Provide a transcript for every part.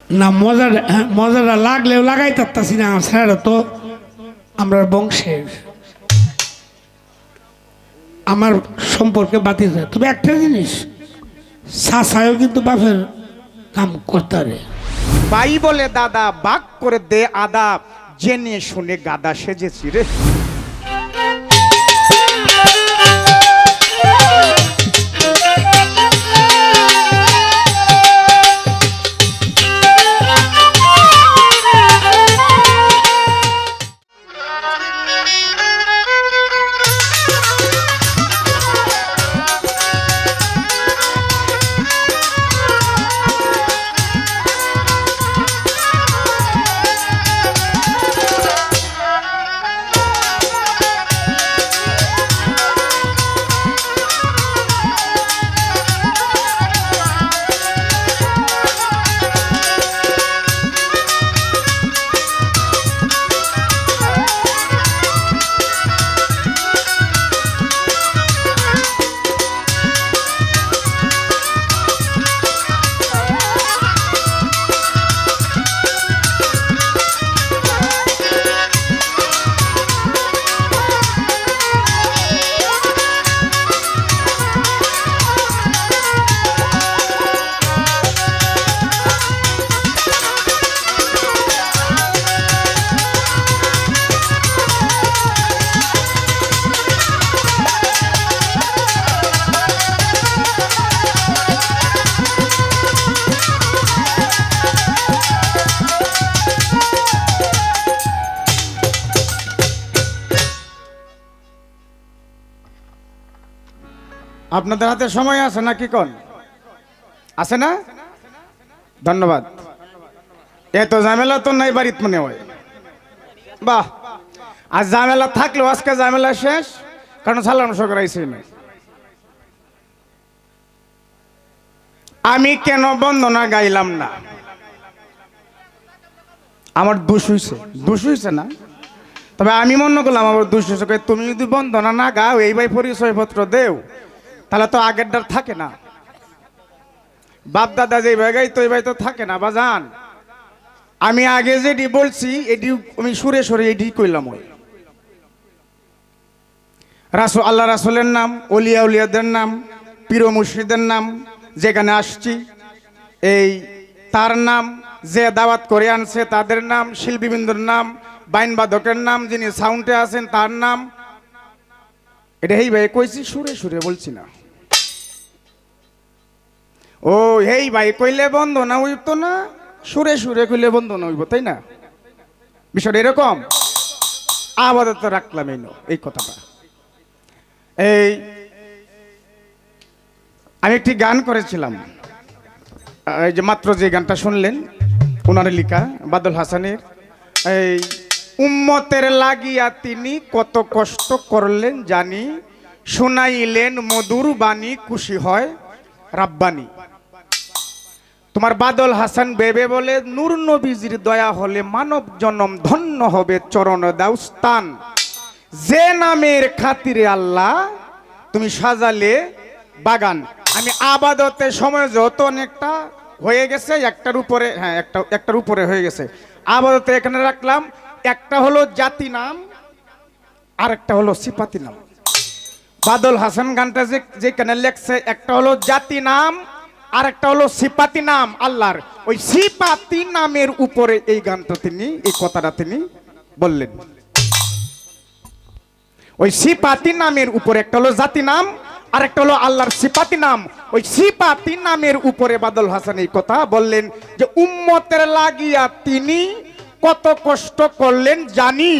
না মজাটা লাগলেও লাগাই পারতাছি না স্যার তো আমরা বংশের আমার সম্পর্কে বাতিল যায় তবে একটা জিনিস সাসায়ও কিন্তু বাপের কাম করতে রে ভাই বলে দাদা বাক করে দে আদা জেনে শুনে গাদা সেজেছি রে। আপনাদের হাতে সময় আছে না কি কোন আছে না? ধন্যবাদ। এত ঝামেলা তো নাই বাড়িতে মনে হয়। বাহ, আর ঝামেলা থাকলেও আজকে ঝামেলা শেষ, কারণ সালাম সকরাইছি না। আমি কেন বন্দনা গাইলাম না? আমার দোষ হইছে না? তবে আমি মনে করলাম আমার দোষ হয়েছে। তুমি যদি বন্দনা না গাও, এই ভাই পরিচয়পত্র দেও, তাহলে তো আগের ডার থাকে না। বাপ দাদা যে ভাই গাই তো এই ভাই তো থাকে না বাজান। আমি আগে যেটি বলছি এটি আমি সুরে সুরে এটি কইলাম। ওই রাসূল, আল্লাহ রাসূলের নাম, ওলিয়া উলিয়াদের নাম, পীর মুর্শিদের নাম, যেখানে আসছি এই তার নাম, যে দাওয়াত করে আনছে তাদের নাম, শিল্পীবৃন্দর নাম, বাইন বাদকের নাম, যিনি সাউন্ডে আছেন তার নাম, এটা এই ভাই কইছি সুরে সুরে বলছি না। ও হেই ভাই কইলে বন্ধনা হইতো না, সুরে সুরে কইলে বন্ধনা হইব, তাই না? বিষয়টা এরকম। আপাতত রাখলাম এই কথাটা। এই আমি একটি গান করেছিলাম, এই যে মাত্র যে গানটা শুনলেন ওনার লিখা বাদল হাসানের। এই উম্মতের লাগিয়া তিনি কত কষ্ট করলেন জানি, শুনাইলেন মধুর বাণী খুশি হয় রাব্বানি। তোমার বাদল হাসান বেবে বলে নূর নবীজির দয়া হলে মানব জন্ম ধন্য হবে চরণ দাউস্তান। যে নামের খাতিরে আল্লাহ তুমি সাজালে বাগান। আমি আবাদতে সময় যত অনেকটা হয়ে গেছে, একটার উপরে, হ্যাঁ একটার উপরে হয়ে গেছে। আবাদতে এখানে রাখলাম, একটা হলো জাতি নাম আর একটা হলো সিপাতি নাম। বাদল হাসান গানটা যেখানে লেখছে, একটা হলো জাতি নাম আর একটা হলো সিপাতি নাম আল্লাহর। ওই সিপাতি নামের উপরে এই গানটা তিনি, এই কথাটা তিনি বললেন। ওই সিপাতি নামের উপরে একটা হলো জাতি নাম আর একটা হলো আল্লাহর সিপাতি নাম। ওই সিপাতি নামের উপরে বাদল হাসান এই কথা বললেন যে উম্মতের লাগিয়া তিনি কত কষ্ট করলেন জানি,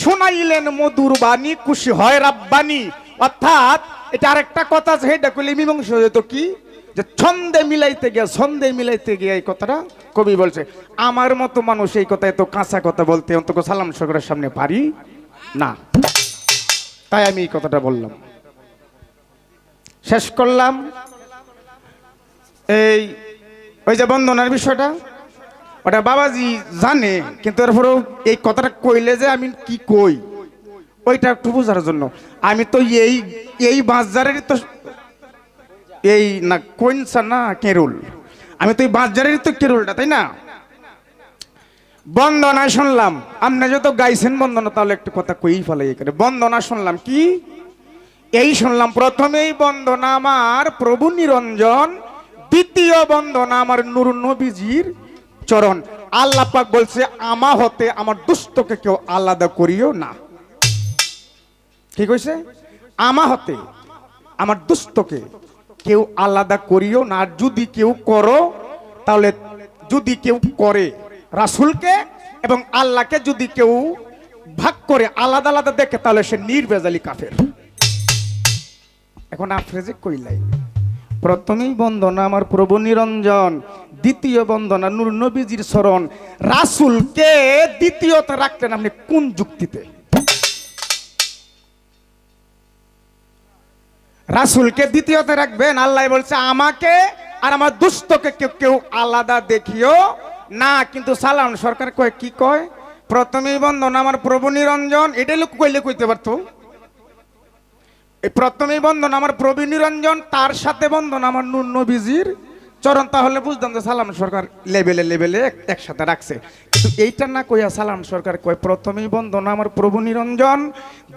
শোনাইলেন মধুর বাণী খুশি হয় রাব্বানি। অর্থাৎ এটা আরেকটা কথা আছে, এটা কইলে মীমাংস হয়ে তো কি, যে ছন্দে মিলাইতে গিয়ে এই কথাটা কবি বলছে। আমার মতো মানুষ এই কথা এত কাঁচা কথা বলতে অন্তত সালাম সকরের সামনে পারি না, তাই আমি এই কথাটা বললাম। শেষ করলাম। ওই যে বন্দনার বিষয়টা, ওটা বাবাজি জানে, কিন্তু এরপরেও এই কথাটা কইলে যে আমি কি কই ওইটা একটু বোঝার জন্য। আমি তো এই বাজারেরই তো এই না কইনসা না কেরুল, আমি তো এই বাজারেরই তো কেরুলটা, তাই না? বন্দনা শুনলাম, আপনি যত গাইছেন বন্দনা, তাহলে একটু কথা কই ফেলাই এখানে। বন্দনা শুনলাম কি? এই শুনলাম প্রথমেই বন্দনা আমার প্রভু নিরঞ্জন, দ্বিতীয় বন্দনা আমার নূর নবীজির চরণ। আল্লাহ পাক বলছে আমা হতে আমার দুষ্টকে কেউ আলাদা করিও না। কি কইছে? আমা হতে আমার দুষ্টকে কেউ আলাদা করিও না। আর যদি কেউ করো, তাহলে যদি কেউ করে রাসূলকে এবং আল্লাহকে যদি কেউ ভাগ করে আলাদা আলাদা দেখে, তাহলে সে নির্বেজালি কাফের। এখন আফ্রেজে কইলাই প্রথমেই বন্দনা আমার প্রভু নিরঞ্জন, দ্বিতীয় বন্দনা নূর নবীজির শরণ। রাসূলকে দ্বিতীয়তে রাখলেন আপনি কোন যুক্তিতে? রাসূলকে দ্বিতীয়তে রাখবেন? আল্লাহ বলছে আমাকে আর আমার দুষ্টকে কেউ কেউ আলাদা দেখিও না। কিন্তু সালাম সরকার কয় কি কয়? প্রথমেই বন্দনা আমার প্রভু নিরঞ্জন, এটাই লোক কইলে কইতে পারতো। এই প্রথমেই বন্দনা আমার প্রভু নিরঞ্জন, তার সাথে বন্দনা আমার নূর নবীজির চরণ। তাহলে বুঝতাম যে সালাম সরকার লেভেলে লেভেলে একসাথে রাখছে। কিন্তু এইটা না কইয়া সালাম সরকার কয় প্রথমেই বন্দনা আমার প্রভু নিরঞ্জন,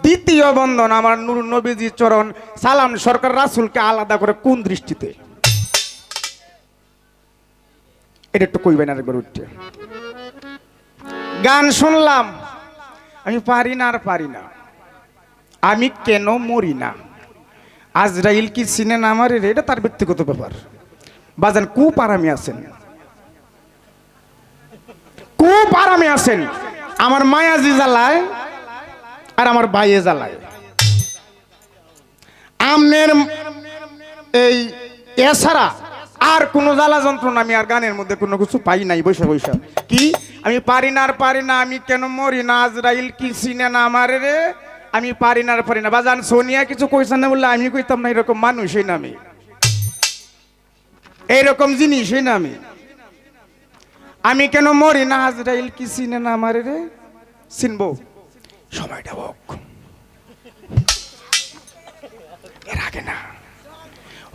দ্বিতীয় বন্দনা আমার নূর নবীজির চরণ। সালাম সরকার রাসূলকে আলাদা করে কোন দৃষ্টিতে? এটা একটু কইবেন আরেকবার উঠতে। গান শুনলাম, আমি পারি না আর পারি না, আমি কেন মরি না। আজরাইল কি চিনে না আমার? এটা তার ব্যক্তিগত ব্যাপার। বাজান খুব আরামে আছেন, খুব আরামে আছেন। আমার মায়াজি জ্বালায় আর আমার ভাইয়ে জ্বালায়। আমনের এই এছাড়া আর কোনো জ্বালা যন্ত্রণা আমি আর গানের মধ্যে কোনো কিছু পাই নাই। বৈশা বৈশা কি আমি পারি না আর পারি না, আমি কেন মরি না। আজরাইল কি চিনে না আমার রে, আমি পারি না আর পারি না। বাজান সোনিয়া কিছু কইছে না বললে আমি কইতাম না এরকম মানুষই না, আমি এইরকম জিনিসই না। আমি কেন মরি না। আজরাইল কি চিনে না আমার রে, চিনবো সময়টা হোক, এর আগে না।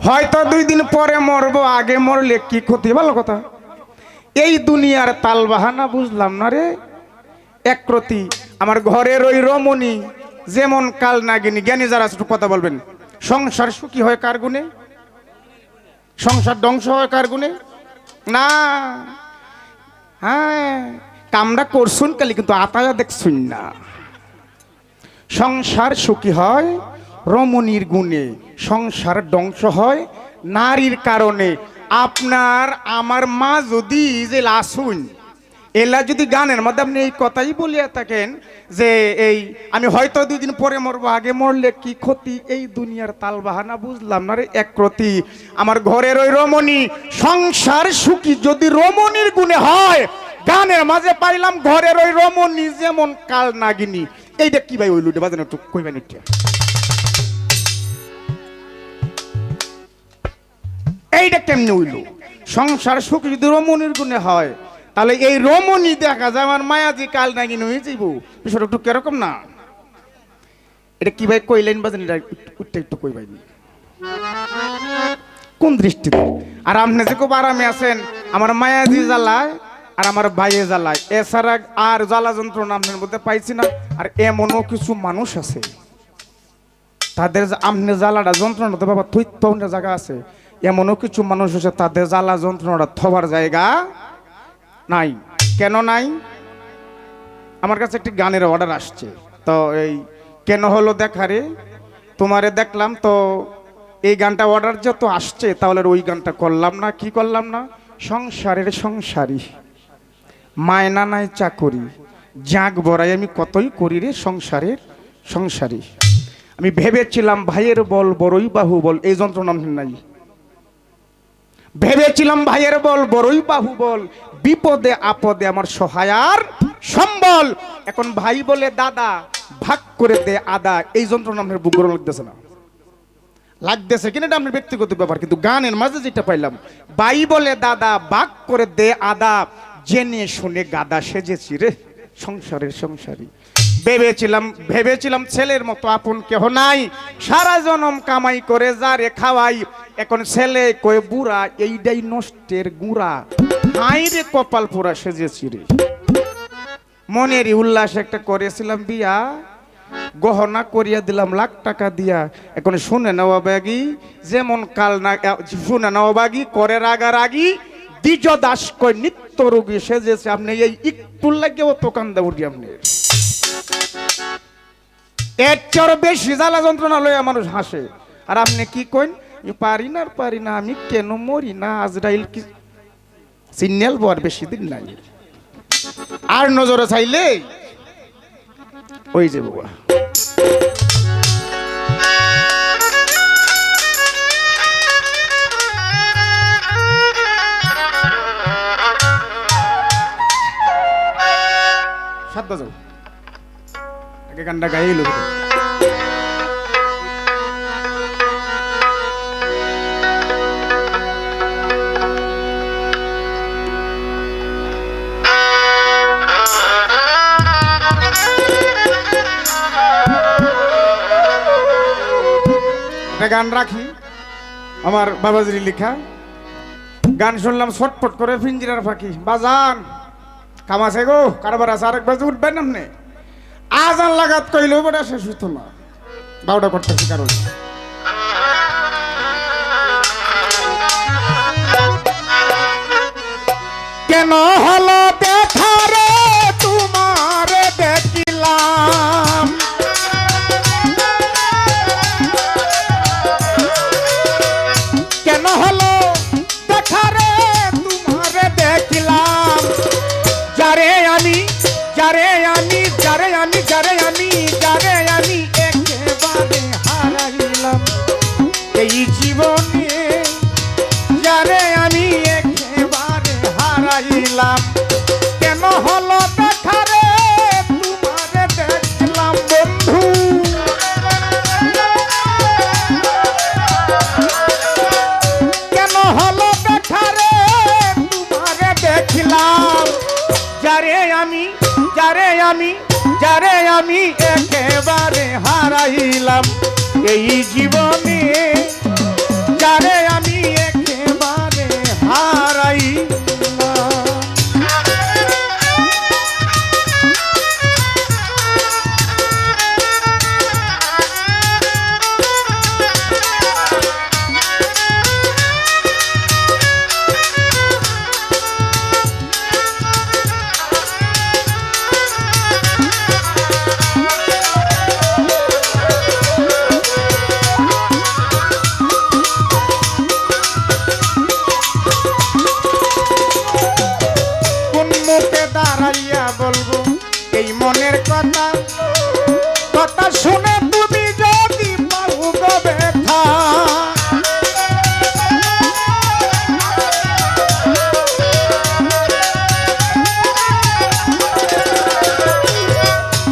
হয়তো 2 দিন পরে মরবো, আগে মরলে কি ক্ষতি? ভালো কথা। এই দুনিয়ার তাল বাহানা বুঝলাম না রে। একরতি আমার ঘরের ওই রমণী যেমন কাল নাগিনী। জ্ঞানী যারা একটু কথা বলবেন। সংসার সুখী হয় কার গুণে? সংসার ধ্বংস হয় কার গুণে? না, হ্যাঁ কামটা করছুন কালি, কিন্তু আতায়া দেখছুন না। সংসার সুখী হয় রমণীর গুণে, সংসার ধ্বংস হয় নারীর কারণে। আপনার আমার মা যদি যে লাসুন এলা যদি গানের মধ্যে আপনি এই কথাই বলিয়া থাকেন যে এই আমি হয়তো 2 দিন পরে মরবো, আগে মরলে কি ক্ষতি? এই দুনিয়ার তাল বাহানা বুঝলাম না রে। একরতি আমার ঘরের ওই রমণী, সংসার সুখী যদি রমণীর গুণে হয়, গানের মাঝে পাইলাম ঘরের ওই রমণী যেমন কাল নাগিনী। এইটা কি ভাই ওই লুটে বাজানো একটু কইবেন একটু। এইটা কেমনে হইল? সংসার সুখ যদি রমণীর গুণে হয়, তাহলে এই রমণী দেখা যায় আমার মায়াজি কাল নাগিনী হয়ে যাইব। বিষয়টা একটু কিরকম না? এটা কি ভাই কইলেন বাজান? এটা একটু কইবাই কোন দৃষ্টিতে? আর আপনি যে খুব আরামে আছেন, আমার মায়াজি জ্বালায় আর আমার ভাইয়ে জ্বালায়, এছাড়া আর জ্বালা যন্ত্রণা আপনার মধ্যে পাইছি না। আর এমনও কিছু মানুষ আছে তাদের আমনে জ্বালাটা যন্ত্রণা বাবা থইত জায়গা আছে। এমনও কিছু মানুষ আছে তাদের জ্বালা যন্ত্রণাটা থবার জায়গা নাই। কেন নাই? আমার কাছে একটি গানের অর্ডার আসছে, তো এই কেন হলো দেখারে তোমারে দেখলাম, তো এই গানটা অর্ডার যত আসছে তাহলে ওই গানটা করলাম না। কি করলাম না? সংসারের সংসারী, মায়না নাই চাকরি, জাগ বড়াই আমি কতই করি রে সংসারের সংসারী। আমি ভেবেছিলাম ভাইয়ের বল বড়ই বাহু বল, এই যন্ত্রণা নাই। ভেবেছিলাম ভাইয়ের বল বড়ই বাহু বল, বিপদে আপদে আমার সহায়ার সম্বল। এখন ভাই বলে দাদা, ভাগ করে দে আদা, এই যন্ত্রণা আপনার বুক গরম লাগতেছে না? লাগতেছে কিনা এটা আপনার ব্যক্তিগত ব্যাপার। কিন্তু গানের মাঝে যেটা পাইলাম, ভাই বলে দাদা, ভাগ করে দে আদা, জেনে শুনে গাদা সেজেছি রে সংসারের সংসারী। ভেবেছিলাম ছেলের মতো আপন কেহ নাই, সারা জনম কামাই করে যারে খাওয়াই। এখন ছেলে কয়ে বুড়া, এইটাই নষ্টের গুড়া, হাই রে কপাল পোড়া সেজেছি রে। মনেরই উল্লাস একটা করেছিলাম বিয়া, গহনা করিয়া দিলাম লাখ টাকা দিয়া। এখন শুনে নেওয়া বাগি যেমন কাল না, শুনে নেওয়া বাগি করে রাগারাগি দ্বিজ দাস কয় নিত্য রোগী সেজেছে। আপনি এই একটুর লাগেও তো কান্দা উঠি আপনি। এর চেয়ে বেশি জ্বালা যন্ত্রণা লইয়া মানুষ হাসে, আর আপনি কি কইন পারি না আর পারি না, আমি কেন মরি না। আজরাইল কি সিগন্যাল বর বেশি দিন নাই, আর নজরে চাইলে ওই যে বাবা। সাত যাও আগে গানটা গাইল। গান রাখি আমার বাবাজির লেখা গান, শুনলাম ছটফট করে পিঞ্জিরার ফাঁকি। বাজান কামাছে গো, কারবার আছে, আরেক বাজে উঠবেন আপনি। আজান লাগাত কইলেও বেটা শেষ হইতো না, 12টা করতেছি। কারণ কেন হলো দেখা রে তোমার দেখিলাম, কেন হলো দেখা রে তোমার দেখিলাম। যারে আমি যারে আমি যারে আমি যারে আমি যারে আমি একেবারে হারাইলাম এই জীবনে, যারে আমি একেবারে হারাইলাম। কেন হলো দেখা রে তোমারে দেখলাম বন্ধু, কেন হলো দেখা রে তোমারে দেখলাম। যারে আমি যারে আমি যারে আমি একেবারে হারাইলাম এই জীবনে, যারে আমি একেবারে হারাইলাম। বলবো এই মনের কথা, কথা শুনে তুমি যদি পাও গো ব্যথা।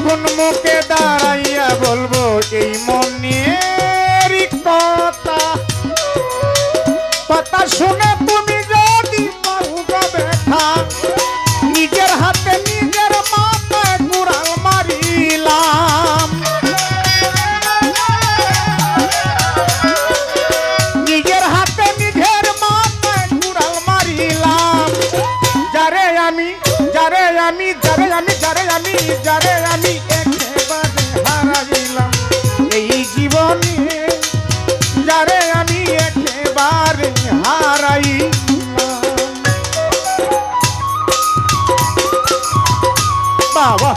কোন মুখে দাঁড়াইয়া বলবো এই মনের কথা, কথা শুনে তুমি যদি পাও গো ব্যথা। নিজের হাতে নিজের মাথায় কুড়াল মারিলাম, নিজের হাতে নিজের মাথায় কুড়াল মারিলাম। যারে আমি যারে আমি যারে আমি যারে আমি যারে আমি একেবারে হারাইলাম এই জীবনে, যারে আমি একেবারে হারাইলাম। বাবা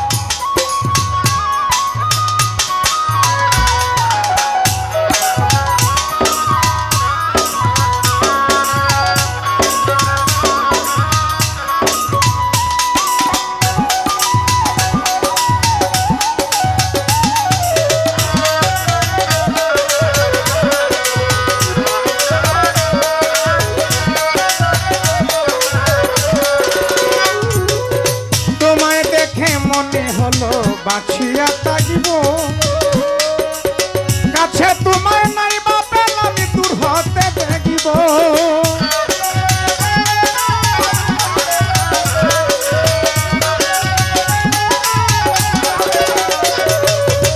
মনে হলো বাঁচিয়া থাকিব, কাছে তোমায় নাই বা পেলাম দূর হতে দেখিব।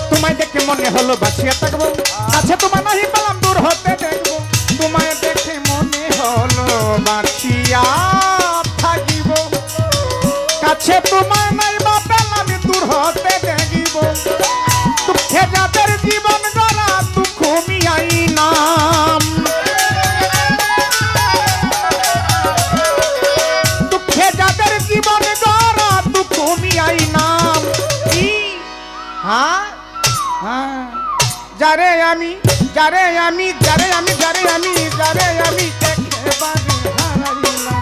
তোমায় দেখে মনে হলো বাঁচিয়া থাকবো, কাছে তোমায় নাই পেলাম দূর হতে দেখবো। তোমায় দেখে মনে হলো বাঁচিয়া থাকিব, কাছে তোমায় নাই বা পেলাম হতে দেখিব দুঃখে যাদের জীবন গড়া দুঃখ মিয়াই নাম দুঃখে যাদের জীবন গড়া দুঃখ মিয়াই নাম হ্যাঁ হ্যাঁ যারে আমি যারে আমি যারে আমি যারে আমি যারে আমি একেবারে হারাইলাম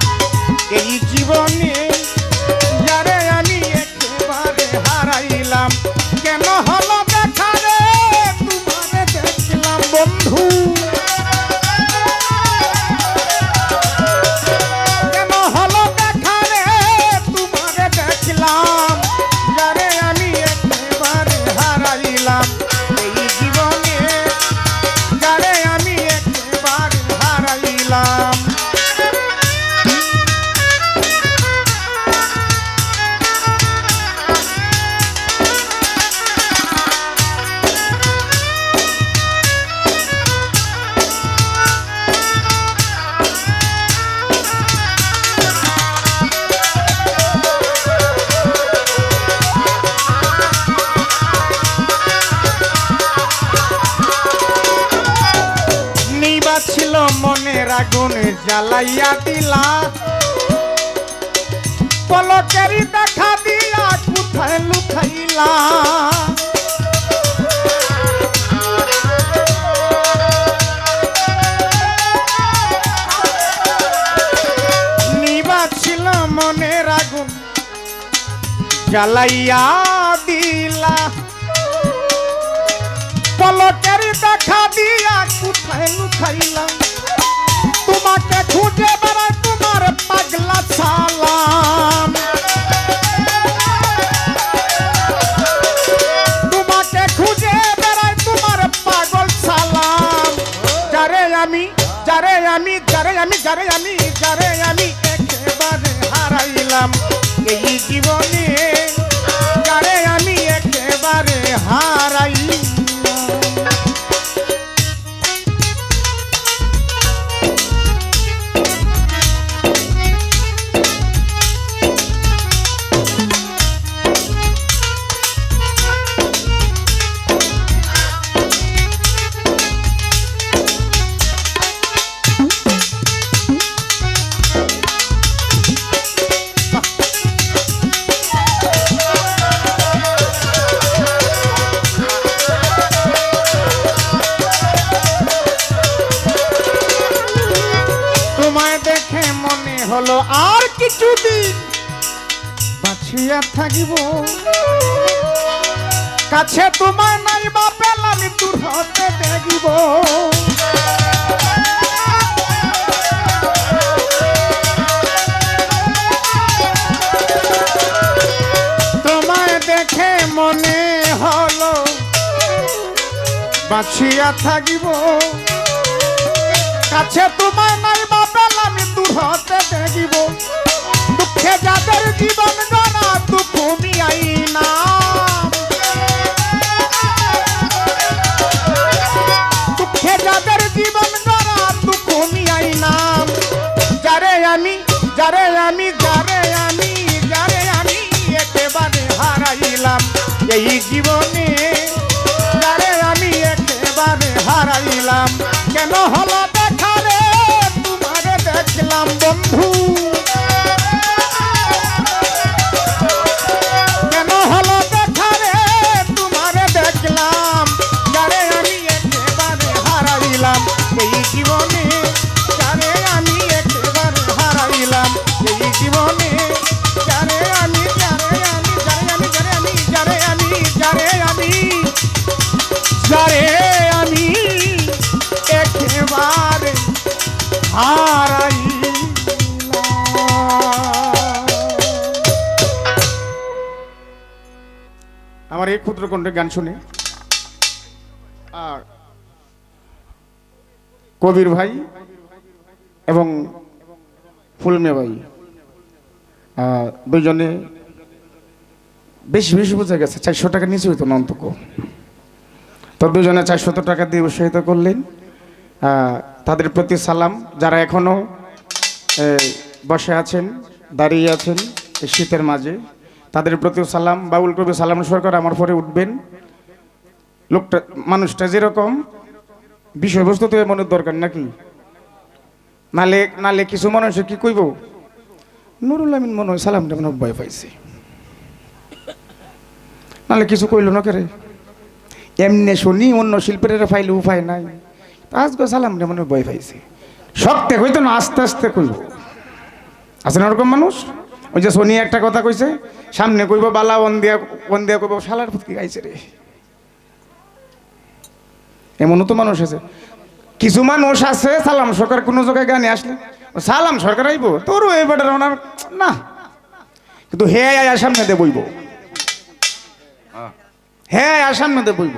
এই জীবনে যারে আমি একেবারে হারাইলাম কেন হলো দেখা রে তোমারে দেখলাম বন্ধু কেন হলো দেখা রে তোমারে দেখলাম যারে আমি একেবারে হারাইলাম এই জীবনে যারে আমি একেবারে হারাইলাম ছিল মনের আগুন জ্বালাইয়া দিলা পলকেরই দেখা দিয়া কোথায় লুকাইলা নিবা ছিল মনের আগুন জ্বালাইয়া দিলা পলকের দেখা দিয়া কোথায় লুকাইলাম তোমাকে খুঁজে বেড়ায় তোমার পাগলা সালাম তোমাকে খুঁজে বেড়ায় তোমার পাগল সালাম যারে আমি যারে আমি যারে আমি যারে আমি যারে আমি একেবারে হারাইলাম এই জীবনে যারে আমি একেবারে হারাইলাম হলো আর কিছুদিন বাঁচিয়া থাকিব কাছে তোমার নাই বা পেলাম দূর হতে দেখিব তোমায় দেখে মনে হলো বাঁচিয়া থাকিব কাছে তোমার নাই বা পেলাম দূর হতে দেখিব দুঃখে যাদের জীবন গড়া দুঃখ মিয়াই না দুঃখে যাদের জীবন গড়া দুঃখ মিয়াই নাম যারে আমি যারে আমি যারে আমি যারে আমি একেবারে হারাইলাম এই জীবনে যারে আমি একেবারে হারাইলাম কেন হলো দেখা রে তোমারে দেখলাম বন্ধু কেন হলো দেখা রে তোমারে দেখলাম যারে আমি একেবারে হারাইলাম এই জীবনে যারে আমি একেবারে হারাইলাম এই জীবনে যারে আমি যারে আমি যারে আমি যারে আমি যারে আমি যারে আমি যারে আমি একেবারে হারাইলাম। আমার এই ক্ষুদ্র কণ্ঠের গান শুনে কবির ভাই এবং ফুলমে ভাই দুজনে বেশি বেশি বোঝা গেছে 400 টাকা নিচে হইতো না অন্তত তো দুজনে 400 টাকা দিয়ে উৎসাহিত করলেন তাদের প্রতি সালাম যারা এখনো বসে আছেন দাঁড়িয়ে আছেন শীতের মাঝে তাদের প্রতিও সালাম। বাউল কবি সালাম সরকার আমার পরে উঠবেন। লোকটা মানুষটা যেরকম বিষয়বস্তু তো মনের দরকার নাকি, নালে নালে কিছু মানুষ কি কইব, নুরুল আমিন মনে হয় সালামটা মনে ভয় পাইছে, নালে কিছু কইল না কেরে, এমনি শুনি অন্য শিল্পীরা ফাইলে উপায় নাই, আজকে সালামটা মনে ভয় পাইছে, শক্তে কইতো না আস্তে আস্তে কইব। আছে না ওরকম মানুষ? ওই যে সোনি একটা কথা কইছে, সামনে কইব বালা বন্দিয়া কইব শালার ফুটকি গাইছে রে, এমনও তো মানুষ আছে। কিছু মানুষ আছে সালাম সরকার কোনো জায়গায় গানে আসলে সালাম সরকার আইব তোরও এই বেটার ওনার না, কিন্তু হে আয়া সামনে দিয়ে বইব, হে আয়া সামনে দিয়ে বইব,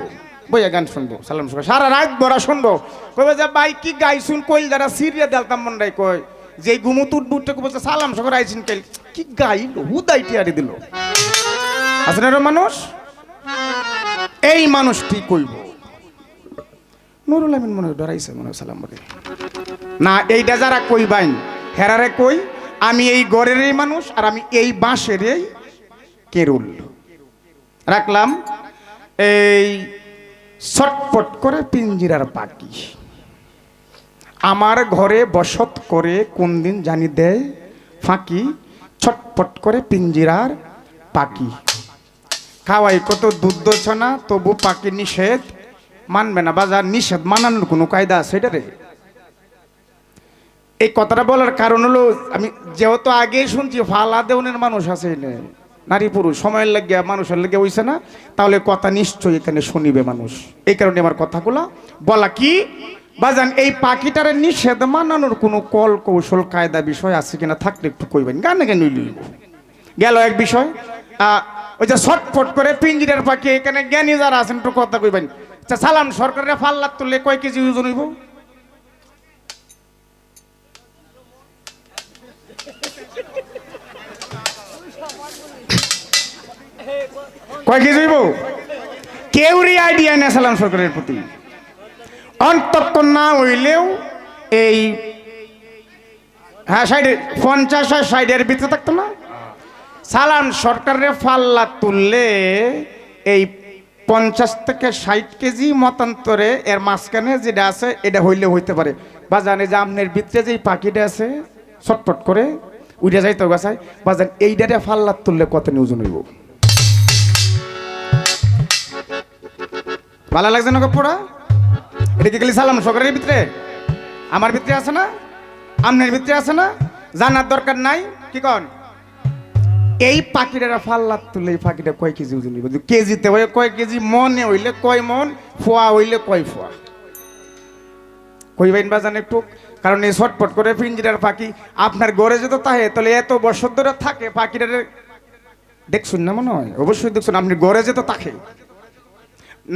বইয়া গান শুনবো সালাম সরকার সারা রাত বড়া শুনবো, কইবে যে ভাই কি গাইছুন কইল যারা সিরিয়া দেলতাম মন্ডাই কয় যে গুমুত উঠবুটে বলছে সালাম সরকার আইছেন কইল কি গাইল হুদাই টিয়ারি দিল। আছে না মানুষ, এই মানুষটি কইব নুরুল আমিন মনে ডরাইছে মনে সালাম বলে না, এইটা যারা কইবাইন হেরারে কই আমি এই গড়েরই মানুষ আর আমি এই বাঁশেরই কেরুল রাখলাম। এই ছটপট করে পিঞ্জিরার পাখি আমার ঘরে বসত করে কোন দিন জানি দেয় ফাঁকি, ছটপট করে পিঞ্জিরার পাখি খাওয়াই কত দুধ ছনা তবু পাখি নিষেধ মানবে না, বাজার নিষেধ মানানোর কোনো কায়দা আছে এটা রে? এই কথাটা বলার কারণ হলো আমি যেহেতু আগেই শুনছি ফালা দেউনের মানুষ আছে নারী পুরুষ সময়ের লাগিয়া মানুষের লেগে হইছে না, তাহলে কথা নিশ্চয়ই এখানে শুনিবে মানুষ, এই কারণে আমার কথাগুলা বলা। কি বাজান এই পাখিটারে নিষেধ মানানোর কোনো কল কৌশল কায়দা বিষয় আছে কিনা থাকলে একটু কইবেন, গানে গান গেল এক বিষয়। ওই যে ছটফট করে পিঞ্জিরার পাখি এখানে জ্ঞানী যারা আছেন একটু কথা কইবেন, সালাম সরকারের ফাল্লার তুললে কয় কেজি ওজন হইব? কয় কেজি হইব? কেউরই আইডিয়া নেই সালাম সরকারের প্রতি, অন্তত না হইলেও এই হ্যাঁ 50-60 ভিতরে থাকতো না। সালাম সরকারের ফাল্লা তুললে এই 50 থেকে 60 কেজি মতান্তরে এর মাঝখানে যেটা আছে এটা হইলে হইতে পারে। বাজানে যে আমনের ভিতরে যে পাখিটা আছে ছটপট করে উঠে যাইতে গাছায় বাজান এইটারে ফাল্লা তুললে কত ওজন হইব? ভালো লাগছে না পড়া? এটা কি খালি সালাম সরকারের ভিতরে আমার ভিতরে আছে না, আমনের ভিতরে আছে না? জানার দরকার নাই কি কন? এই পাখিটা ফাল্লা তুলে এই পাখিটা কয় কেজি ওজন হইব? কেজিতে হয়ে কয় কেজি, মনে হইলে কয় মন, ফোয়া হইলে কয় ফোয়া কইবেন বাজান একটু। কারণ এই ছটপট করে পিঞ্জিরার পাখি আপনার ঘরে যেত তাহে তাহলে এত বছর ধরে থাকে পাখিটার দেখছুন না মনে হয়? অবশ্যই দেখছুন, আপনি ঘরে যেত তাকে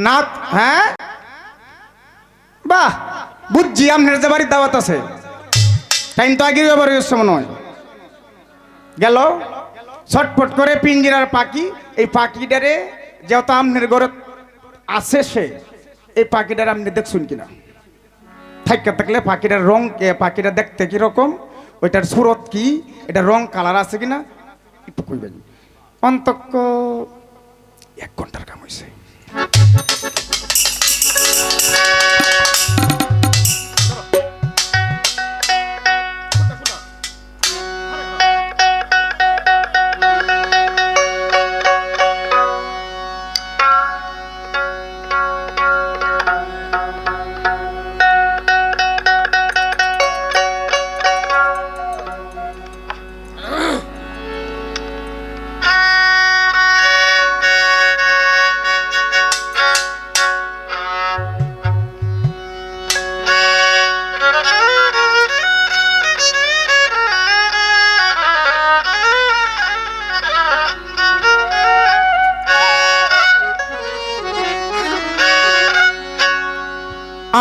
না। হ্যাঁ বাহ বুঝছি, আপনার যে বাড়ির দাওয়াত আছে টাইম তো আগে ব্যবহার হচ্ছে মনে হয়। গেল ছটপট করে পিঞ্জিরার পাখি, এই পাখিটারে যেহেতু আপনার ঘরে আছে সে এই পাখিটার আপনি দেখছুন কিনা? থাইকা থাকলে পাখিটার রং, পাখিটা দেখতে কিরকম, ওইটার সুরত কি, এটা রং কালার আছে কিনা একটু কইবেন। অন্তত 1 ঘন্টার কাম হয়েছে।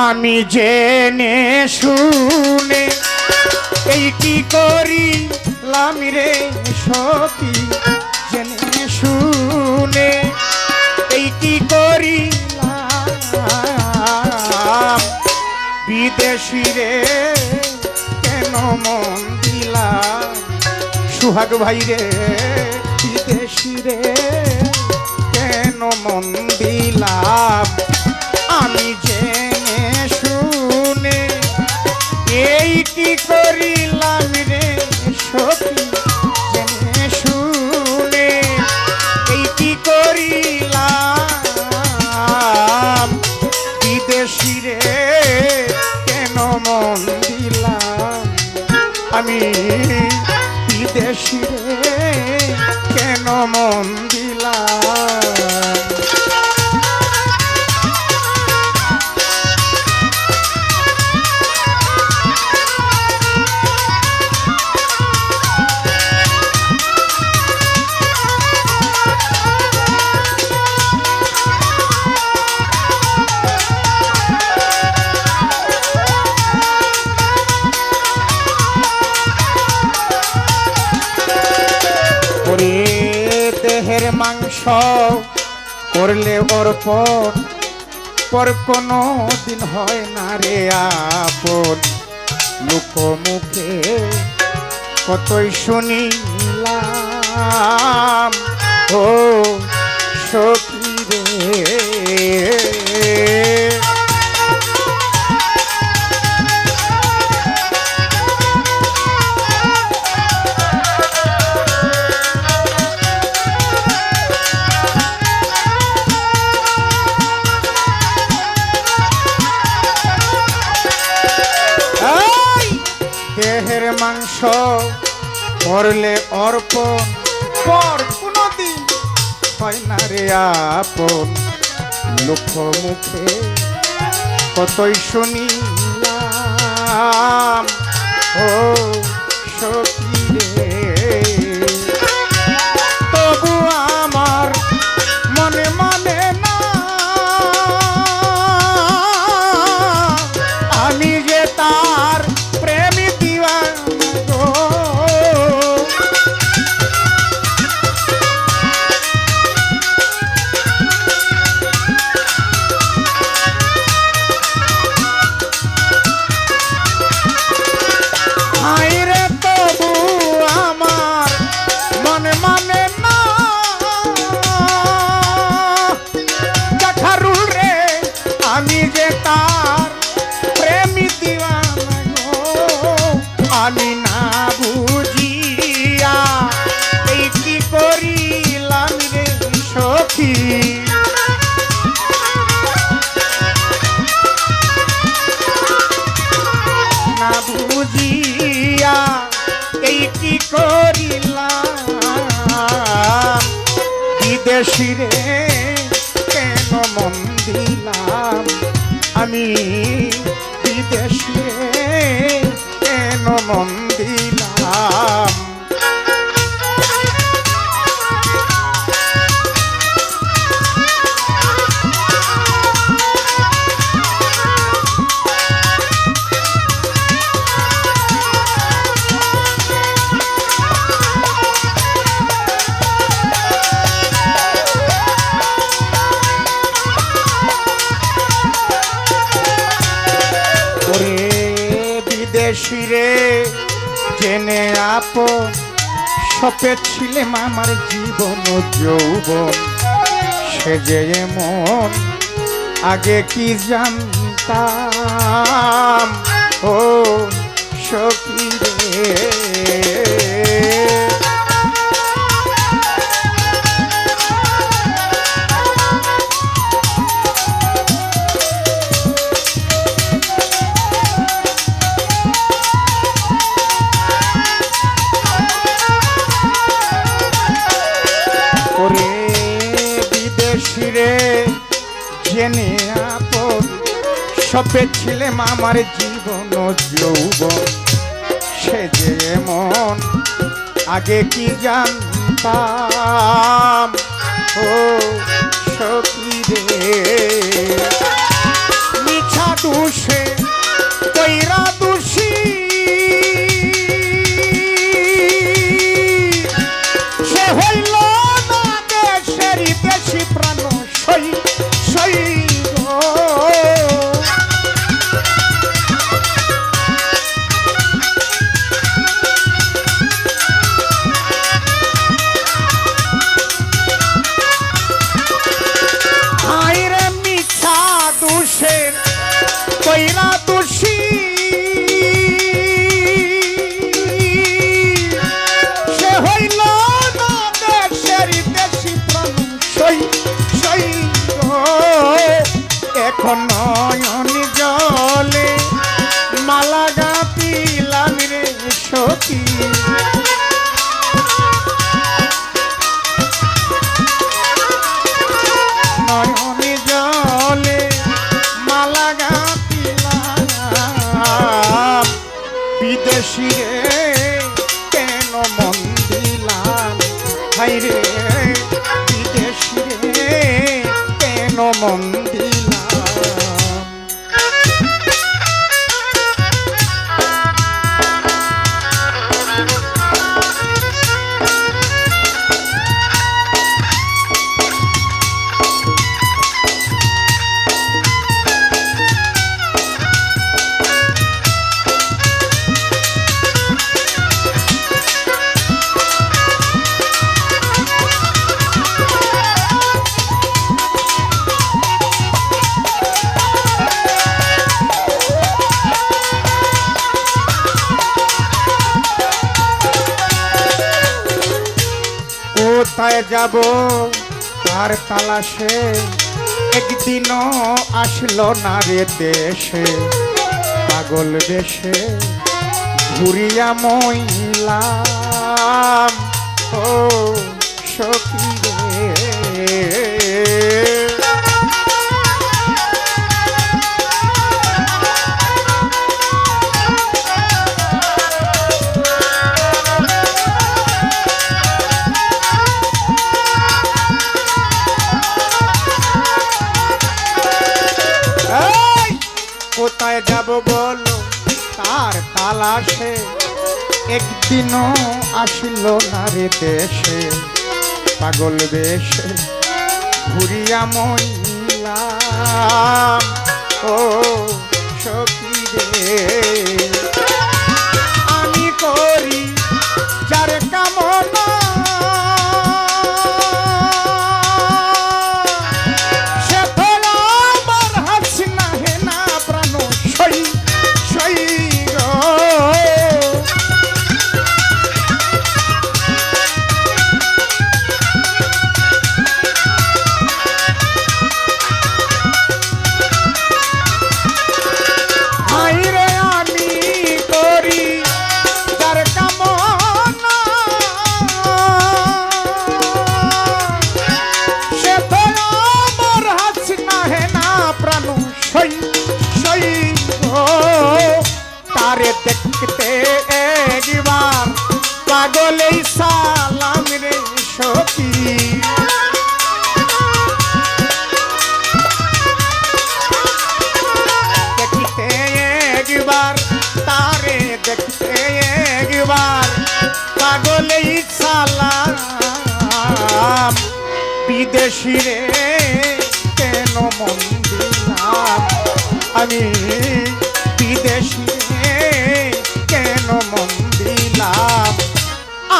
আমি জেনে শুনে এইটি করিলাম রে সখী, জেনে শুনে এইটি করিলাম, বিদেশি রে কেন মন দিলাম, সুহাগ ভাই রে বিদেশি রে মন দিলাম। ওরে দেহের মাংস করলে অর্পণ, পর কোনো দিন হয় না রে আপন। লোকমুখে কতই শুনিলাম ও সখী রে। দেহের মাংস করলে অর্পণ, পর কোনদিন হয় না রে আপন। লোকমুখে কতই শুনিলাম ও সখী রে। তবু আমার মনে মানে না আমি যে তার প্রেমী দিওয়ানা গো। হায়রে তবু আমার মনে মানে না জাঠারুল রে আমি যে তার প্রেমী দিওয়ানা গো। আমি না বুঝিয়া এই কি করিলাম রে সখী। না বুঝিয়া এই কি করিলাম। বিদেশি রে কেন মন দিলাম আমি, বিদেশি রে কেন মন দিলাম। ওরে বিদেশি রে জেনে আপন, সপে ছিলাম আমার জীবন যৌবন। সে যে এমন আগে কি জানতাম ও সখী রে। ওরে বিদেশি রে জেনে আপন, সপে ছিলাম আমার জীবন যৌবন। সে যে এমন আগে কি জানতাম ও সখী রে। মিছা দোষে কইরা দোষী সে হইল না দেশেরই দেশি প্রাণ সই সই গো। হায়রে মিছা দোষের কইরা দোষী বিদেশি রে কেন মন দিলাম। কোথায় যাব তার তালাশে, একদিনও আসলো না রে দেশে, পাগল দেশে ঘুরিয়া মইলাম ও সখী রে। কোথায় যাব বলো তার তালাশে, একদিনও আসিল না রে দেশে, পাগল বেশে ঘুরিয়া মইলাম ও সখী রে। আমি করি যার কামনা, তারে দেখতে একবার পাগলেই সালাম রে সখী। দেখতে একবার তারে দেখতে একবার পাগলেই সালাম, বিদেশি রে কেন মন দিলাম আমি, বিদেশি কেন মন দিলাম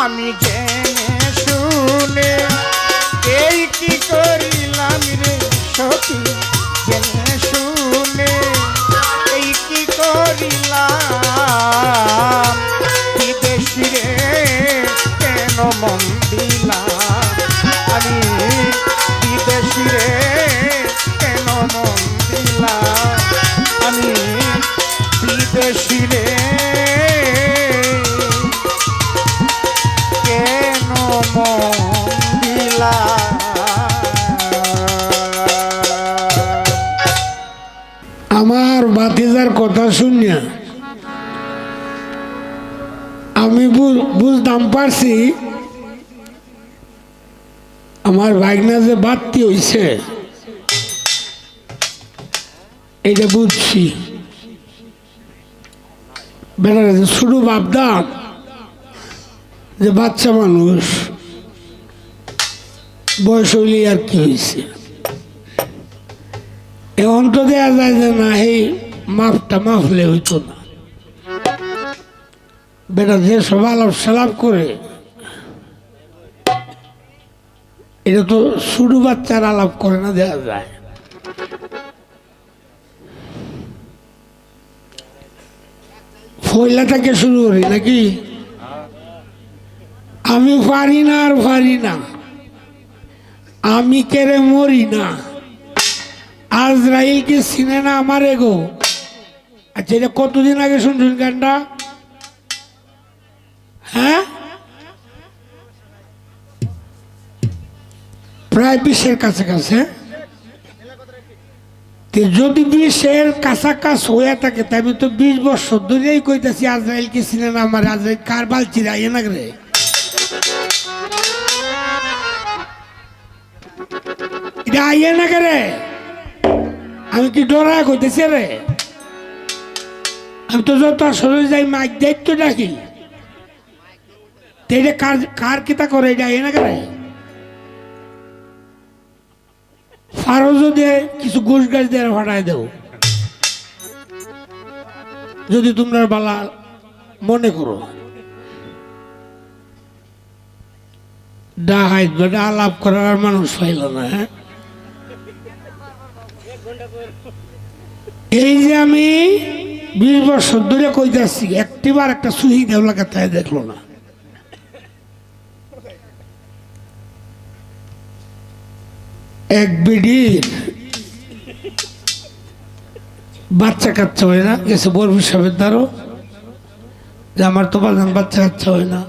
আমি, জেনে শুনে এই কি করিলাম রে সখী, জেনে শুনে এই কি করিলাম, বিদেশি রে কেন মন দিলাম আমি, বিদেশি রে কেন মন দিলাম আমি, বিদেশি রে কেন মন দিলাম। আমার ভাতিজার কথা শুনিয়া আমি বুঝতাম পারছি আমার ভাগনা যে বাড়তি হইছে, এটা বুঝছি। বেটারা যে শুরু ভাবতাম যে বাচ্চা মানুষ বয়স হইলে আর কি হয়েছে, এখন তো দেওয়া যায় যে না এই মাপটা মাফলে হইতো না। বেটা যে সব আলাপ সালাপ করে এটা তো শুরু বাচ্চার আলাপ করে না, দেওয়া যায়। ফয়লা থেকে শুরু করি নাকি? আমি পারি না আর পারি না, আমি কেড়ে মরি না, আজরাইল কি চিনে না আমার এগো। আচ্ছা, এটা কতদিন আগে শুনছেন গানটা? হ্যাঁ, প্রায় 20-এর কাছাকাছি। যদি 20-এর কাছাকাছি হয়ে থাকে তাই আমি তো 20 বছর ধরেই কইতাছি আজরাইল কি চিনে না আমার, আজরাইল কার বালচিরা এ না রে। আইয়ে না কে রে? আমি কি ডরায় কইতেছি রে? আমি তো যত আসলে যাই মাইক দায়িত্ব ডাকি, এটা কার কার কিতা করে এটা আইয়ে না কে রে? ফারো যদি কিছু ঘুষ গাছ দিয়ে ফাটাই দেও, যদি তোমরা বালা মনে করো ডাহাইত বেটা আলাপ করার আর মানুষ পাইল না। হ্যাঁ, এই যে আমি 20 বছর ধরে কইতাছি, একটিবার একটা সুহি দেওলাকে তাই দেখলো না। এক বিডির বাচ্চা কাচ্চা হয় না, গেছে বরফি সাহেবের দ্বারও যে আমার তো বাজান বাচ্চা কাচ্চা হয় না।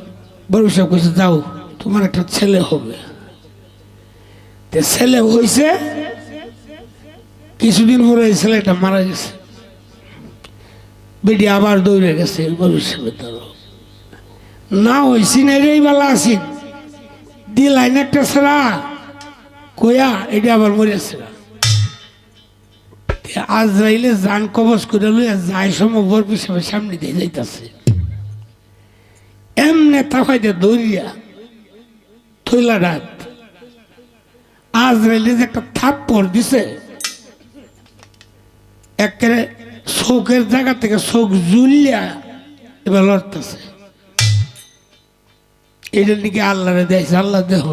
বরফি সাহেব কইছে যাও তোমার একটা ছেলে হবে। ছেলে হয়েছে, কিছুদিন পরে এই ছেলেটা মারা গেছে। বেটি আবার দৌড়ে গেছে বরফি সাহেবের দ্বারও, না হয়েছি না এই বেলা আছি দিলাইন একটা ছাড়া কয়া এটা আবার মরেছে। আজরাইলে জান কবজ করে লইয়া যায় সময় বরফি সাহেবের সামনে দিয়ে যাইতেছে, এমনে তাফাইতে দৌড়িয়া থইলা রাত আজরাইলে যে একটা থাপ্পড় দিছে, একেবারে চোখের জায়গা থেকে চোখ জুলিয়া এবার লড়তেছে। এটা নাকি আল্লাহরে দিয়েছে, আল্লাহ দেহ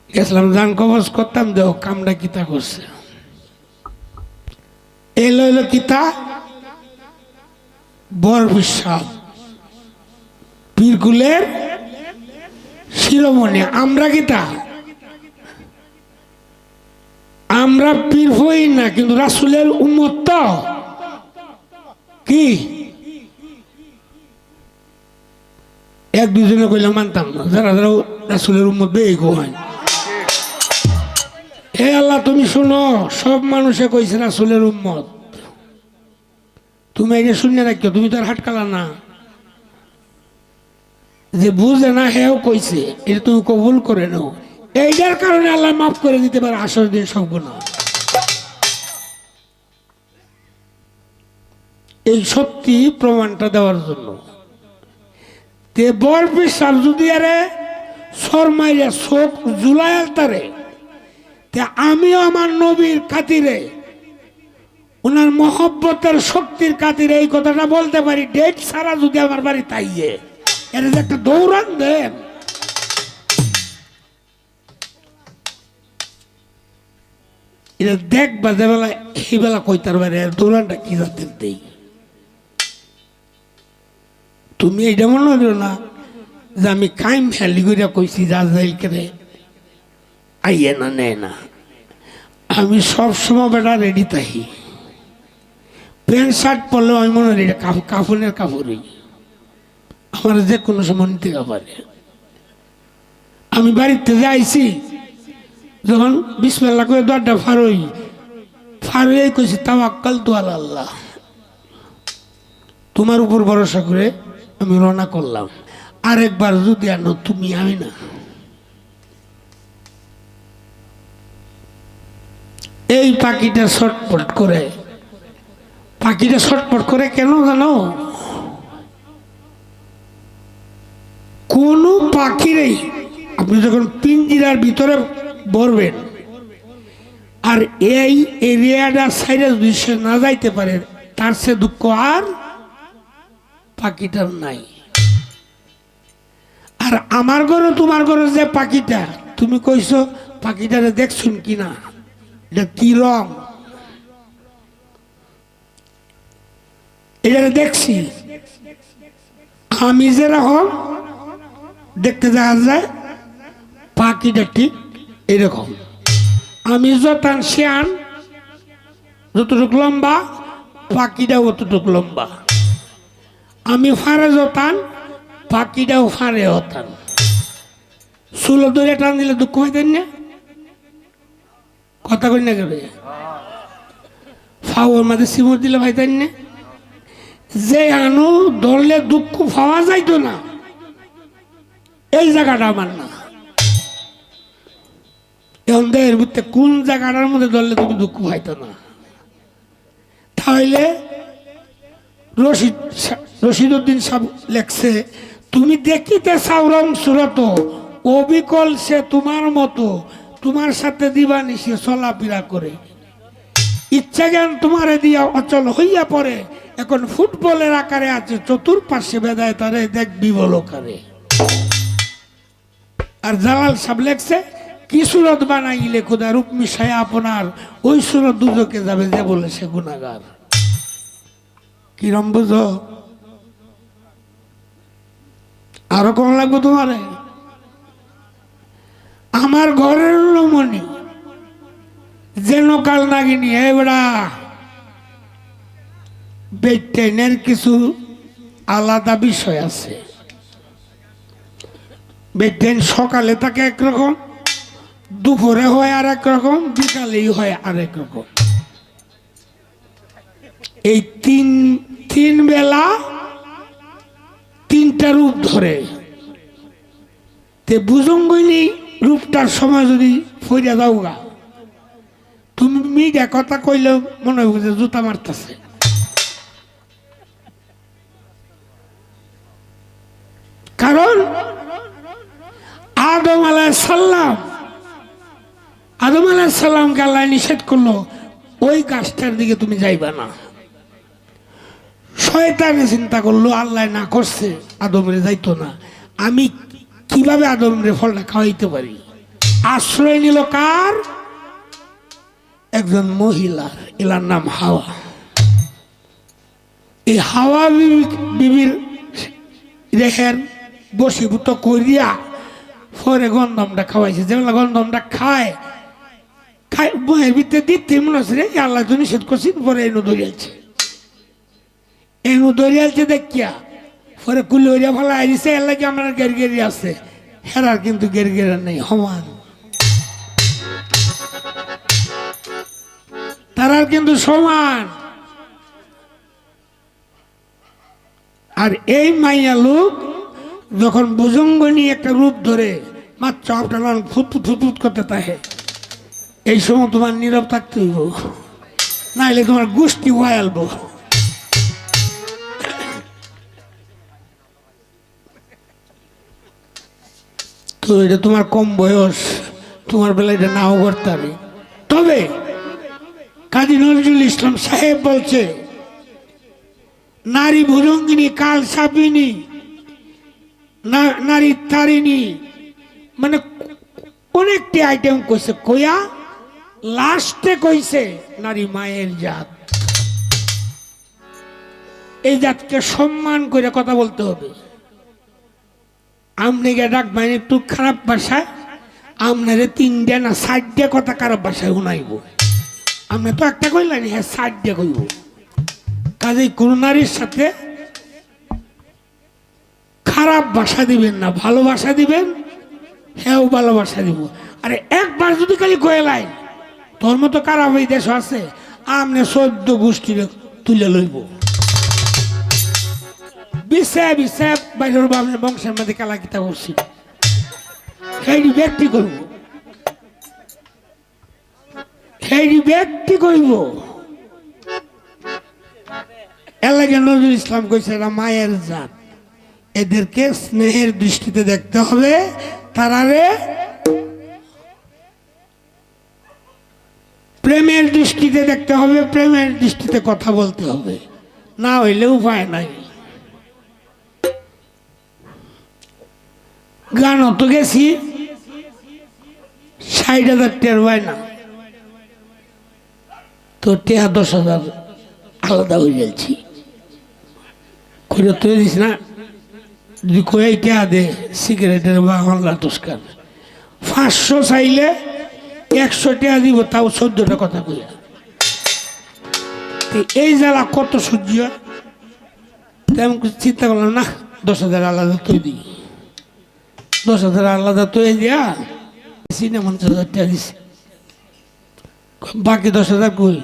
গেছিলাম জান কবজ করতাম, দেহ কামটা কিতা করছে। এলো এলো কিতা বরফি সাহেব পীরকুলের শিরোমণি। আমরা কিতা আমরা পীর হই না, কিন্তু রাসূলের উম্মত তো কি এক দুজনে কইলে মানতাম না, যারা যারা রাসূলের উম্মত বেই হয়। হে আল্লাহ তুমি শুনো, সব মানুষে কইছে রাসূলের উম্মত, তুমি এটা শুনে রাখিও, তুমি তো আর হাটকালা না। যে বুঝে না হেও কইছে, এটা তুমি কবুল করে নাও। এইটার কারণে আল্লাহ মাফ করে দিতে পারে আসর দিন সব গুনাহ। এই সত্যি প্রমাণটা দেওয়ার জন্য তে বরফি সাহেব যদি আরে শর্মাইয়া চোখ জুলাই আলতারে, তে আমিও আমার নবীর খাতিরে, ওনার মহব্বতের শক্তির খাতিরে এই কথাটা বলতে পারি। ডেট ছাড়া যদি আমার বাড়ি তাইয়ে এর যে একটা দৌড়ান দেন, এটা দেখবা যে বেলা এই বেলা কইতার বাইরে দৌড়ানটা কি জাতের দেই। তুমি এইটা মনে হলো না যে আমি কাইম ফেলি করে কইছি যাইকে আইয়ে না নেয় না। আমি সবসময় বেটা রেডি থাকি, প্যান্ট শার্ট পরলেও আমি মনে হয় এটা কাফনের কাপড়ই, আমার যে কোনো সময় নিতে পারে। আমি বাড়িতে যাইছি, যখন বিসমিল্লাহ করে দরজা ফারুই কইছি তাওয়াক্কাল তু আল্লাহ, তোমার উপর ভরসা করে আমি রওনা করলাম। আরেকবার যদি আনো তুমি, আমি না। এই পাখিটা ছটপট করে, পাখিটা ছটপট করে কেন জানো? কোন পাখিরই আপনি যখন পিঞ্জিরার ভিতরে ভরবেন আর এই এরিয়াটা সাইডে যদি সে না যাইতে পারে, তার সে দুঃখ আর পাখিটার নাই। আর আমার ঘরে তোমার ঘরে যে পাখিটা তুমি কইছো, পাখিটারে দেখছুন কিনা, এটা কি রং, এটা দেখছি আমি যেরকম দেখতে দেখা যায়, পাখিটা ঠিক এরকম। আমি যতান শিয়ান, যতটুকু লম্বা পাখিটাও অতটুকু লম্বা। আমি ফারে যতান, পাখিটাও ফারে হতান। চুলো ধরে টান দিলে দুঃখ হইতেন না, কথা কই না কেবে ফাওয়ার মাঝে সিমর দিলে ভাইতেন না। যে আনু ধরলে দুঃখ পাওয়া যাইতো না, এই জায়গাটা আমার না। এখন দেহের ভিতরে কোন জায়গাটার মধ্যে ধরলে তুমি দুঃখ পাইতো না। তাহলে রশিদউদ্দিন সাহেব লেখছে, তুমি দেখিতে চাও রং সুরত, অবিকল সে তোমার মতো, তোমার সাথে দিবানিশি চলাফেরা করে, ইচ্ছা জ্ঞান তোমারে দিয়া অচল হইয়া পড়ে, এখন ফুটবলের আকারে আছে, চতুর্পাশে বেদায় তারে দেখবি বলকারে। আর জালাল সাহেব লেখছে, কি সুরত বানাইলে খোদা রূপ মিশায় আপনার, ওই সুরত দুজকে যাবে যে বলে সে গুনাহগার। কিরম বুঝো? আরো কম লাগবে তোমারে? আমার ঘরের রমণী যেন কাল নাগিনী, এবারা বেটেনের কিছু আলাদা বিষয় আছে। বেটেন সকালে থাকে একরকম, দুপুরে হয় আর একরকম, বিকালেই হয় আর একরকম। এই তিন বেলা তিনটা রূপ ধরে। তে বুজঙ্গিনী রূপটার সময় যদি ফইরা যাও গা, তুমি মিডিয়া কথা কইলেও মনে হবে যে জুতা মারতেছে। কারণ আদম আলাইহিস সালামকে আল্লাহ নিষেধ করলো, ওই গাছটার দিকে তুমি যাইবা না। শয়তানে চিন্তা করলো আল্লাহ না করছে, আদমরে যাইতো না, আমি কিভাবে আদমরে ফলটা খাওয়াইতে পারি। আশ্রয় নিল কার? একজন মহিলার, এলার নাম হাওয়া। এই হাওয়া বিবির রেহের বশীভূত করিয়া পরে গন্ধমটা খাওয়াইছে। যেগুলো গন্ধমটা খায় বইয়ের ভিতরে দিতে মনে হচ্ছে রে আল্লাহ তো নিষেধ করছি, পরে এনু ধরিয়াছে, দেখিয়া পরে কুলি হইয়া ভালো আইছে, এর লাগে আমার গেরগেরি আছে, হেরার কিন্তু গেরগেরা নেই, সমান। তারার কিন্তু সমান। আর এই মাইয়া লোক যখন ভুজঙ্গনী একটা রূপ ধরে মাত্র আপনার ফুটফুট ফুটফুট করতে থাকে, এই সময় তোমার নীরব থাকতে হইব, নাইলে তোমার গোষ্ঠী ওয়াইলবো। তো এটা তোমার কম বয়স, তোমার বেলা এটা নাও করতে হবে। তবে কাজী নজরুল ইসলাম সাহেব বলছে, নারী ভুজঙ্গিনী কাল সাপিনী, নারী তারিণী, মানে অনেকটি আইটেম কইছে, কইয়া লাস্টে কইছে নারী মায়ের জাত। এই জাতকে সম্মান করে কথা বলতে হবে। আমনে গে ডাকবেন একটু খারাপ ভাষায়, আপনারে 3টা না 4টা কথা খারাপ ভাষায় শুনাইব। আপনি তো একটা কইলেন, হ্যাঁ 4টা কইব। কাজেই কোন নারীর সাথে খারাপ ভাষা দিবেন না, ভালোবাসা দিবেন, হ্যাঁ ভালোবাসা দিব। আরে একবার যদি খালি কয়েলাই, তোর মতো খারাপ এই দেশ আছে, আপনি 14 গোষ্ঠীর তুলে লইব। বিষয় বাইরের বংশের মধ্যে কালা কিতা করছি, সেই ব্যক্তি করব, সেই ব্যক্তি করব। এর লাগে নজরুল ইসলাম কইছে এরা মায়ের জাত, এদেরকে স্নেহের দৃষ্টিতে দেখতে হবে, তারারে প্রেমের দৃষ্টিতে দেখতে হবে, প্রেমের দৃষ্টিতে কথা বলতে হবে, না হইলে উপায় নাই। গান তো গেছি 60,000 টের হয় না, তো 10,000 আলাদা হয়ে যাচ্ছি, খুঁজে তুলে দিস না। যদি কয়ে টেহা দে সিগারেটের বা হল্লা তুস্কার, 500 চাইলে 100 টাকা দিব, তাও 14টা কথা কইয়া। এই জ্বালা কত সহ্য হয়, তেমন চিন্তা করলাম না 10,000 আলাদা তুই দিই, 10,000 আলাদা তুই দিয়া সিনে 50,000 টাকা দিছি, বাকি 10,000 কই?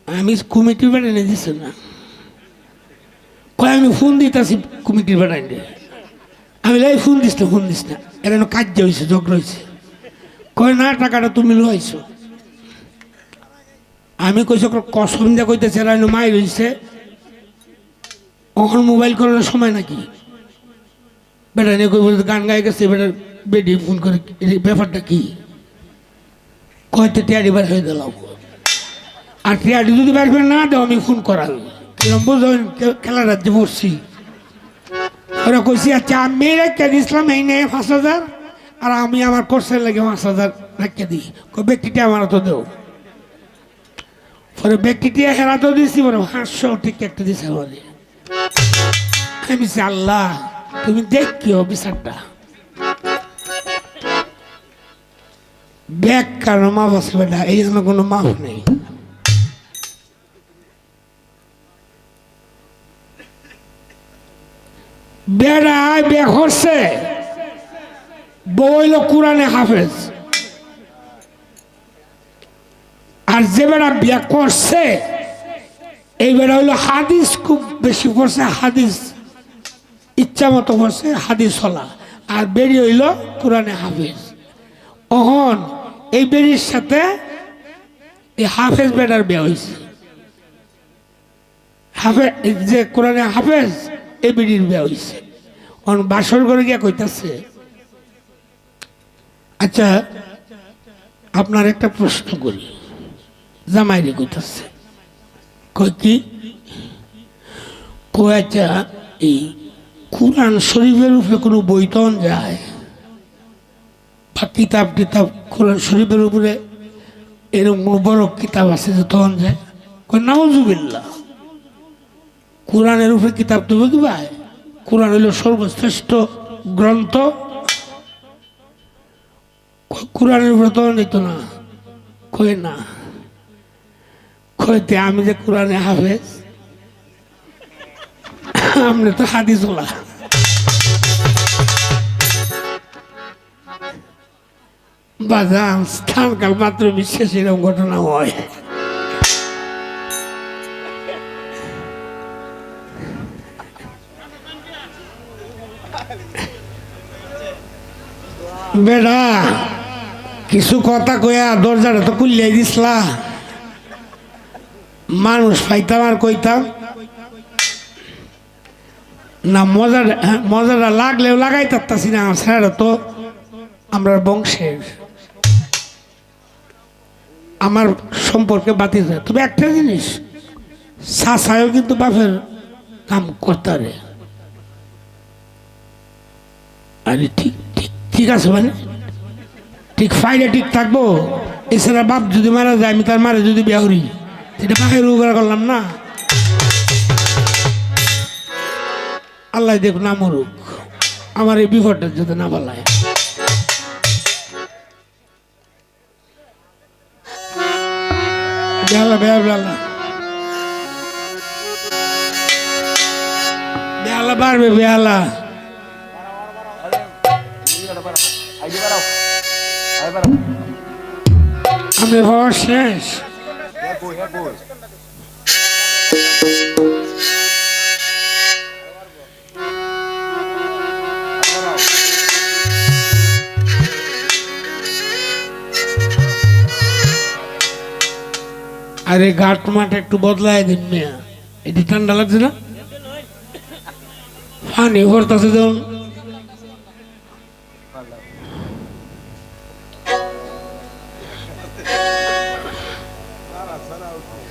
আমি কমিটি বানাই দিছে না, কয় আমি ফোন দিতেছি কমিটির বানাই, আমি লাই ফোন দিস না, এর কাজ হয়েছে, ঝগড়া হয়েছে, কয় না টাকাটা তুমি লইছো। আমি কইছি কসম দিয়ে কইতেছে রাইনো মাই রইছে ওখানে মোবাইল করার সময় নাকি বেটা নিয়ে কই বলতে গান গাই গেছে বেটার বেডি ফোন করে এই ব্যাপারটা কি কয়তে টিয়ারি বার হয়ে দিলাম আর টিয়ারি যদি বার করে না দেও আমি ফোন করাবো এরকম বুঝলেন খেলা রাজ্যে পড়ছি ওরা কইছি আচ্ছা আমি রেখে দিয়েছিলাম এই নিয়ে 5,000 আর আমি আমার কোর্সের লাগে 5,000 রেখে দিই কই ব্যক্তিটা আমার তো দেও পরে ব্যক্তিটি হেরা তো দিয়েছি বলে 500 ঠিক একটা দিয়েছে আমাদের আমি আল্লাহ তুমি দেখিও বিচারটা ব্যাগ কারণ মাপ আছে বেটা এই জন্য কোনো মাপ নেই বেড়ায় ব্যাগ হচ্ছে বইল কোরআনে হাফেজ আর যে বেড়া বিয়া করছে এই বেড়া হইলো হাদিস খুব বেশি পড়ছে হাদিস ইচ্ছা মতো পড়ছে হাদিস হলা আর বেরি হইল কোরআনে হাফেজ অহন এই বেরির সাথে এই হাফেজ বেড়ার বিয়া হয়েছে হাফেজ যে কোরআনে হাফেজ এই বেরির বিয়া হয়েছে অন বাসর করে গিয়া কইতাছে আচ্ছা আপনার একটা প্রশ্ন করি জামাইরে কইতাছে কই কি কই আচ্ছা এই কোরআন শরীফের উপরে কোনো বই তন যায় বা কিতাব টিতাব কোরআন শরীফের উপরে এরকম কোনো বড় কিতাব আছে যে তখন যায় কই নাউজুবিল্লাহ কোরআনের উপরে কিতাব তবে কি ভাই কোরআন হইল সর্বশ্রেষ্ঠ গ্রন্থ কোরআনের উপরে তখন যেত না কই না কইতে আমি যে কোরআনে হাফেজ আমরা তো হাদিস ওলা বাজান স্থানকাল মাত্র বিশেষ এরকম ঘটনা হয় বেড়া কিছু কথা কইয়া দরজাটা তো খুললে দিসলা মানুষ পাইতাম আর কইতাম না মজাটা লাগলেও লাগাই তারতাছি না সেটা তো আমরা বংশের আমার সম্পর্কে বাতিল যায় তবে একটা জিনিস চাচায়ও কিন্তু বাপের কাম করতারে আরে ঠিক ঠিক ঠিক আছে মানে ঠিক ফাইলে ঠিক থাকবো এছাড়া বাপ যদি মারা যায় আমি তার মারে যদি বিয়া করি সেটা বাপের রোগা করলাম না আল্লাহ দেখ না মরুক আমার এই বিপদটা যদি না বলায় বেলা বেলা বেলা বেলা বাড়বে বেলা আমি হওয়ার শেষ আরে ঘাট মাঠে একটু বদলায় দিন মেয়া এটি ঠান্ডা লাগছে না পানি ভরতেছে যেমন